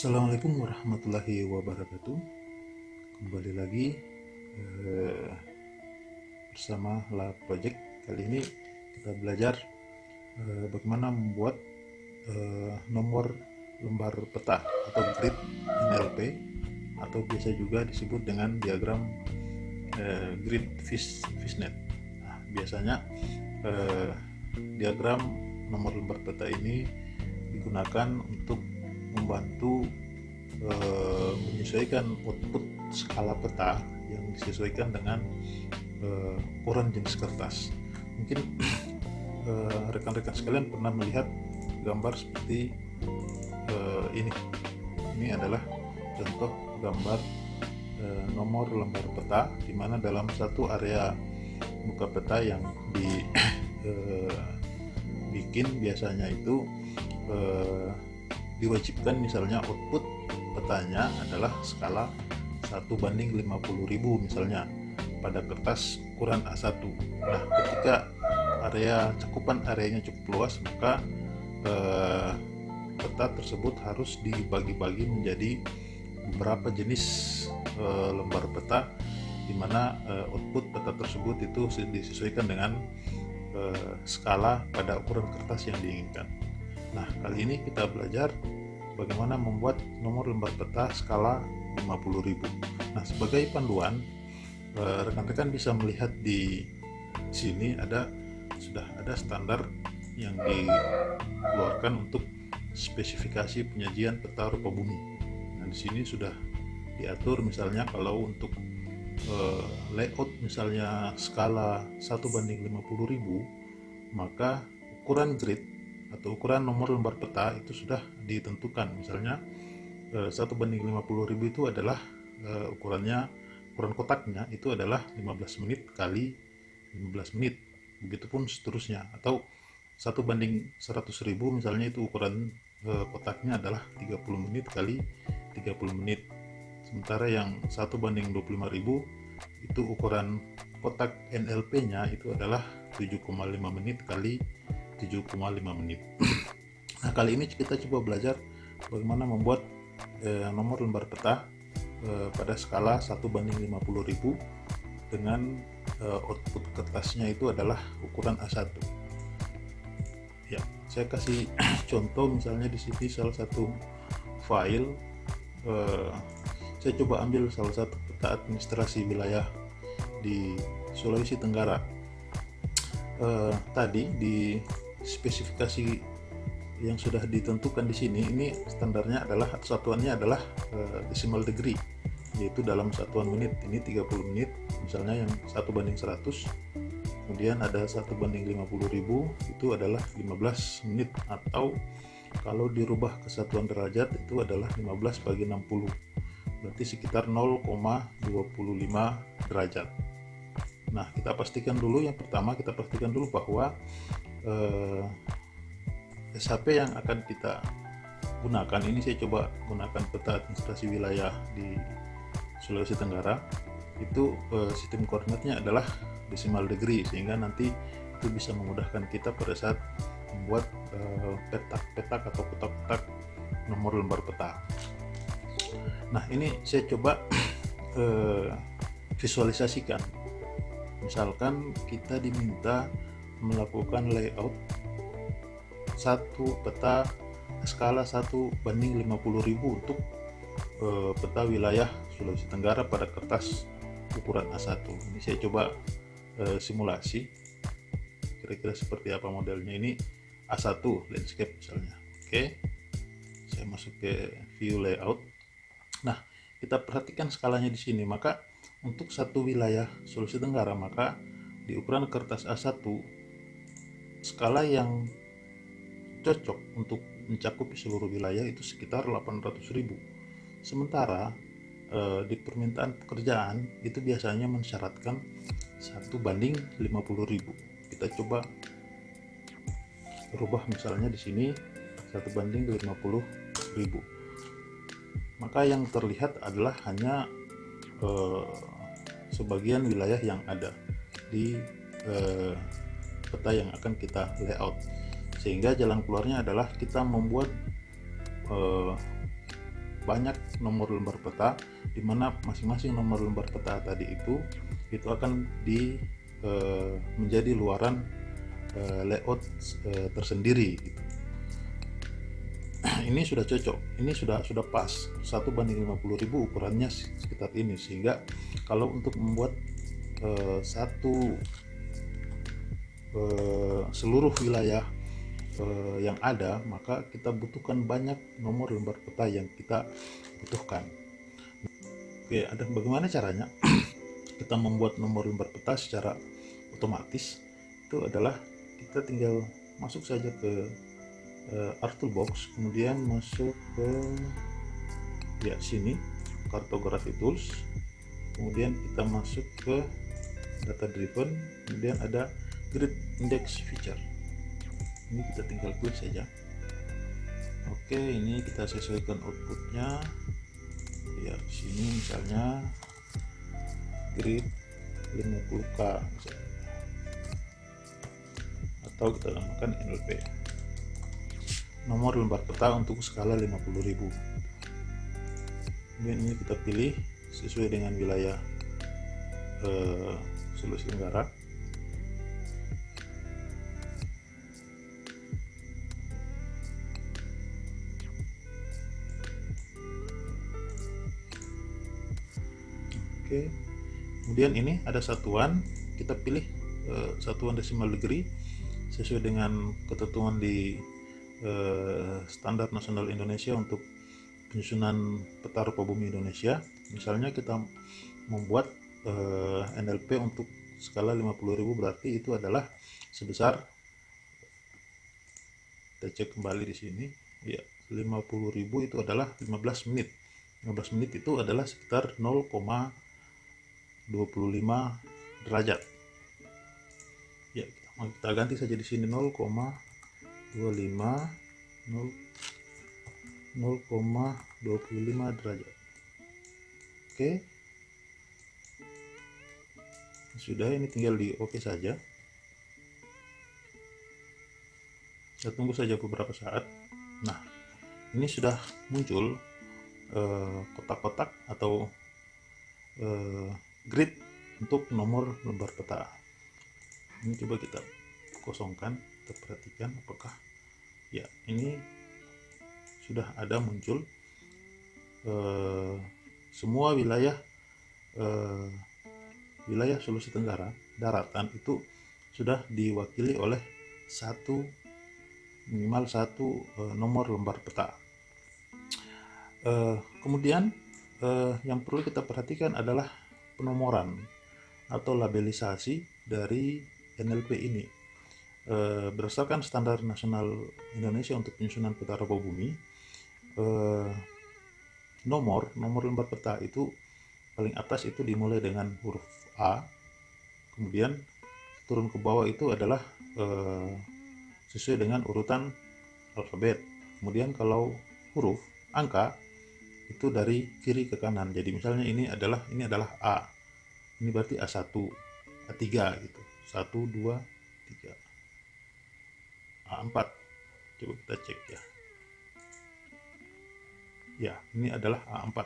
Assalamualaikum warahmatullahi wabarakatuh. Kembali lagi bersama Lab Project. Kali ini kita belajar bagaimana membuat nomor lembar peta atau grid NLP, atau biasa juga disebut dengan diagram grid fishnet. Nah, biasanya diagram nomor lembar peta ini digunakan untuk membantu menyesuaikan output skala peta yang disesuaikan dengan ukuran jenis kertas. Mungkin rekan-rekan sekalian pernah melihat gambar seperti ini. Ini adalah contoh gambar nomor lembar peta, di mana dalam satu area muka peta yang dibikin biasanya itu diwajibkan misalnya output petanya adalah skala 1:50.000 misalnya pada kertas ukuran A1. Nah, ketika cakupan areanya cukup luas, maka peta tersebut harus dibagi-bagi menjadi beberapa jenis lembar peta, di mana output peta tersebut itu disesuaikan dengan skala pada ukuran kertas yang diinginkan. Nah, kali ini kita belajar bagaimana membuat nomor lembar peta skala 50.000. Nah, sebagai panduan, rekan-rekan bisa melihat di sini sudah ada standar yang dikeluarkan untuk spesifikasi penyajian peta rupa bumi. Nah, di sini sudah diatur misalnya kalau untuk layout misalnya skala 1:50.000, maka ukuran grid atau ukuran nomor lembar peta itu sudah ditentukan. Misalnya 1:50.000 itu adalah ukuran kotaknya itu adalah 15 menit kali 15 menit, begitupun seterusnya. Atau 1:100.000 misalnya, itu ukuran kotaknya adalah 30 menit kali 30 menit. Sementara yang 1:25.000 itu ukuran kotak NLP nya itu adalah 7,5 menit kali 7,5 menit. Nah, kali ini kita coba belajar bagaimana membuat nomor lembar peta pada skala 1:50.000 dengan output kertasnya itu adalah ukuran A1. Ya, saya kasih contoh misalnya di sini salah satu file. Saya coba ambil salah satu peta administrasi wilayah di Sulawesi Tenggara. Tadi di spesifikasi yang sudah ditentukan di sini, ini standarnya adalah satuannya adalah decimal degree, yaitu dalam satuan menit. Ini 30 menit misalnya yang 1:100, kemudian ada 1:50.000 itu adalah 15 menit, atau kalau dirubah ke satuan derajat itu adalah 15/60, berarti sekitar 0,25 derajat. Nah, kita pastikan dulu bahwa SHP yang akan kita gunakan, ini saya coba gunakan peta administrasi wilayah di Sulawesi Tenggara, itu sistem koordinatnya adalah decimal degree, sehingga nanti itu bisa memudahkan kita pada saat membuat petak-petak atau kotak-kotak nomor lembar peta. Nah, ini saya coba visualisasikan. Misalkan kita diminta melakukan layout satu peta skala 1:50.000 untuk peta wilayah Sulawesi Tenggara pada kertas ukuran A1. Ini saya coba simulasi kira-kira seperti apa modelnya. Ini A1 landscape misalnya. Oke, saya masuk ke view layout. Nah, kita perhatikan skalanya di sini. Maka untuk satu wilayah Sulawesi Tenggara, maka di ukuran kertas A1 skala yang cocok untuk mencakup seluruh wilayah itu sekitar 800.000. Sementara di permintaan pekerjaan itu biasanya mensyaratkan 1:50.000. Kita coba rubah misalnya di sini 1:50.000. Maka yang terlihat adalah hanya sebagian wilayah yang ada di peta yang akan kita layout, sehingga jalan keluarnya adalah kita membuat banyak nomor lembar peta, di mana masing-masing nomor lembar peta tadi itu akan menjadi luaran layout tersendiri gitu. Ini sudah cocok, ini sudah pas 1:50.000 ukurannya sekitar ini, sehingga kalau untuk membuat seluruh wilayah yang ada, maka kita butuhkan banyak nomor lembar peta yang kita butuhkan. Oke, bagaimana caranya kita membuat nomor lembar peta secara otomatis? Itu adalah kita tinggal masuk saja ke Art Toolbox, kemudian masuk ke sini Cartography Tools, kemudian kita masuk ke Data Driven, kemudian ada Grid Index Feature. Ini kita tinggal klik saja. Oke, ini kita sesuaikan outputnya ya. Sini misalnya grid 50k misalnya, atau kita namakan NLP, nomor lembar peta untuk skala 50.000. Kemudian ini kita pilih sesuai dengan wilayah Sulawesi Tenggara. Oke, kemudian ini ada satuan, kita pilih satuan desimal degree sesuai dengan ketentuan di Standar Nasional Indonesia untuk penyusunan peta rupa bumi Indonesia. Misalnya kita membuat NLP untuk skala 50.000, berarti itu adalah sebesar, kita cek kembali di sini ya, 50.000 itu adalah 15 menit. 15 menit itu adalah sekitar 0,25 derajat. Ya, kita ganti saja di sini 0,25 derajat. Oke. Sudah, ini tinggal di oke saja. Kita tunggu saja beberapa saat. Nah, ini sudah muncul kotak-kotak atau grid untuk nomor lembar peta. Ini coba kita kosongkan, kita perhatikan apakah ya, ini sudah ada muncul semua wilayah Sulawesi Tenggara daratan itu sudah diwakili oleh minimal satu nomor lembar peta. Kemudian yang perlu kita perhatikan adalah penomoran atau labelisasi dari NLP ini. Berdasarkan Standar Nasional Indonesia untuk penyusunan peta rupa bumi, nomor lembar peta itu paling atas itu dimulai dengan huruf A, kemudian turun ke bawah itu adalah sesuai dengan urutan alfabet. Kemudian kalau huruf angka itu dari kiri ke kanan. Jadi misalnya ini adalah A. Ini berarti A1, A3 gitu. 1 2 3. A4. Coba kita cek ya. Ya, ini adalah A4.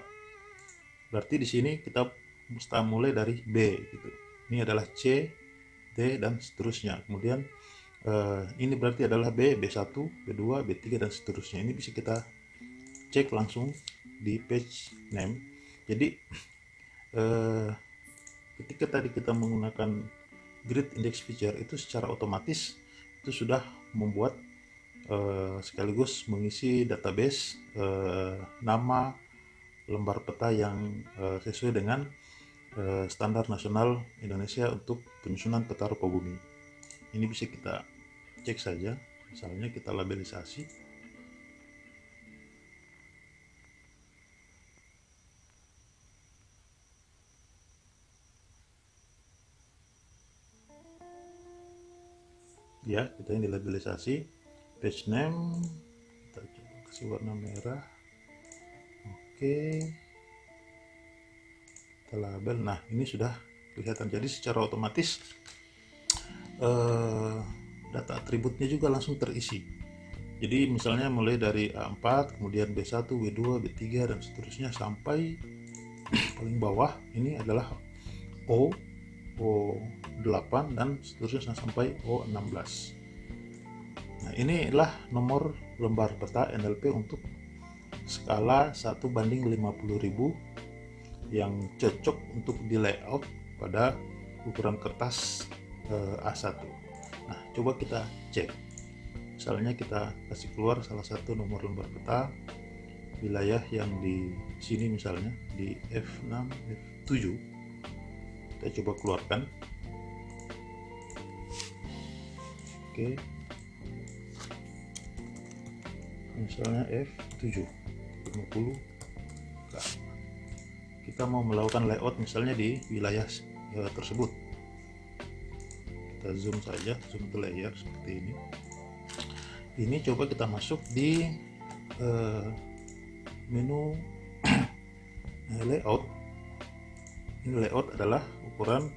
Berarti di sini kita mesti mulai dari B gitu. Ini adalah C, D dan seterusnya. Kemudian ini berarti adalah B1, B2, B3 dan seterusnya. Ini bisa kita cek langsung di page name. Jadi ketika tadi kita menggunakan grid index feature, itu secara otomatis itu sudah membuat sekaligus mengisi database nama lembar peta yang sesuai dengan Standar Nasional Indonesia untuk penyusunan peta rupa bumi. Ini bisa kita cek saja, misalnya kita labelisasi. Ya, kita ini labelisasi page name, kita coba kasih warna merah. Oke, kita label. Nah, ini sudah kelihatan. Jadi secara otomatis data atributnya juga langsung terisi. Jadi misalnya mulai dari A4, kemudian B1, B2, B3 dan seterusnya sampai paling bawah ini adalah O, O8 dan seterusnya sampai O16. Nah, inilah nomor lembar peta NLP untuk skala 1:50.000 yang cocok untuk di layout pada ukuran kertas A1. Nah, coba kita cek. Misalnya kita kasih keluar salah satu nomor lembar peta wilayah yang di sini, misalnya di F6, F7. Kita coba keluarkan. Oke. Misalnya F7 50. Kita mau melakukan layout misalnya di wilayah tersebut. Kita zoom saja, zoom to layer seperti ini. Ini coba kita masuk di menu layout. Ini layout adalah ukuran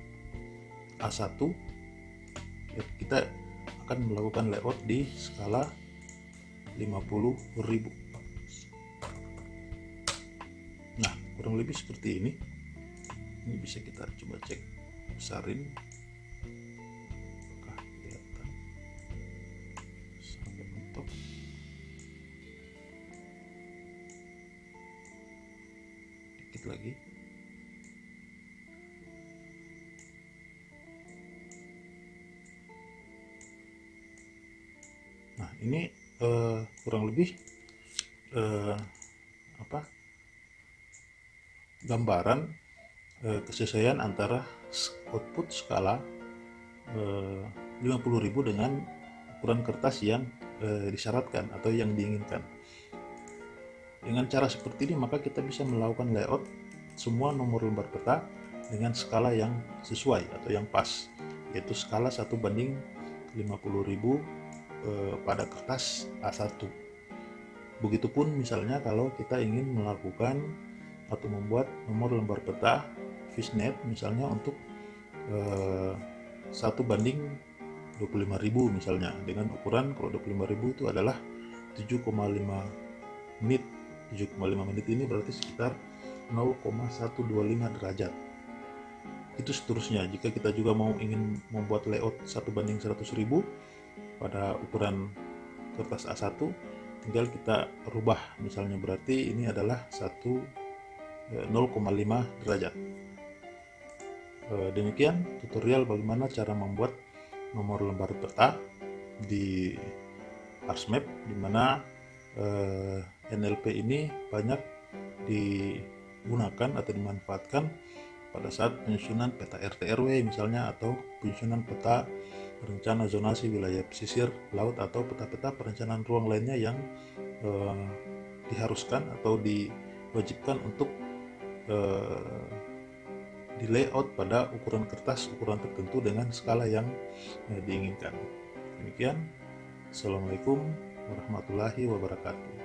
A1. Kita akan melakukan layout di skala 50.000. Nah, kurang lebih seperti ini. Ini bisa kita coba cek, besarin. Apakah kelihatan sampai mentok? Dikit lagi. Nah, ini kurang lebih gambaran kesesuaian antara output skala 50.000 dengan ukuran kertas yang disyaratkan atau yang diinginkan. Dengan cara seperti ini maka kita bisa melakukan layout semua nomor lembar peta dengan skala yang sesuai atau yang pas, yaitu skala 1:50.000 pada kertas A1. Begitupun misalnya kalau kita ingin melakukan atau membuat nomor lembar peta fishnet misalnya untuk 1:25.000 misalnya, dengan ukuran, kalau 25.000 itu adalah 7,5 menit. 7,5 menit ini berarti sekitar 0,125 derajat. Itu seterusnya. Jika kita juga ingin membuat layout 1:100.000 pada ukuran kertas A1, tinggal kita rubah misalnya, berarti ini adalah 0,5 derajat. Demikian tutorial bagaimana cara membuat nomor lembar peta di ArsMap, di mana NLP ini banyak digunakan atau dimanfaatkan pada saat penyusunan peta RT RW misalnya, atau penyusunan peta rencana zonasi wilayah pesisir laut, atau peta-peta perencanaan ruang lainnya yang diharuskan atau diwajibkan untuk di layout pada ukuran kertas ukuran tertentu dengan skala yang diinginkan. Demikian. Assalamualaikum warahmatullahi wabarakatuh.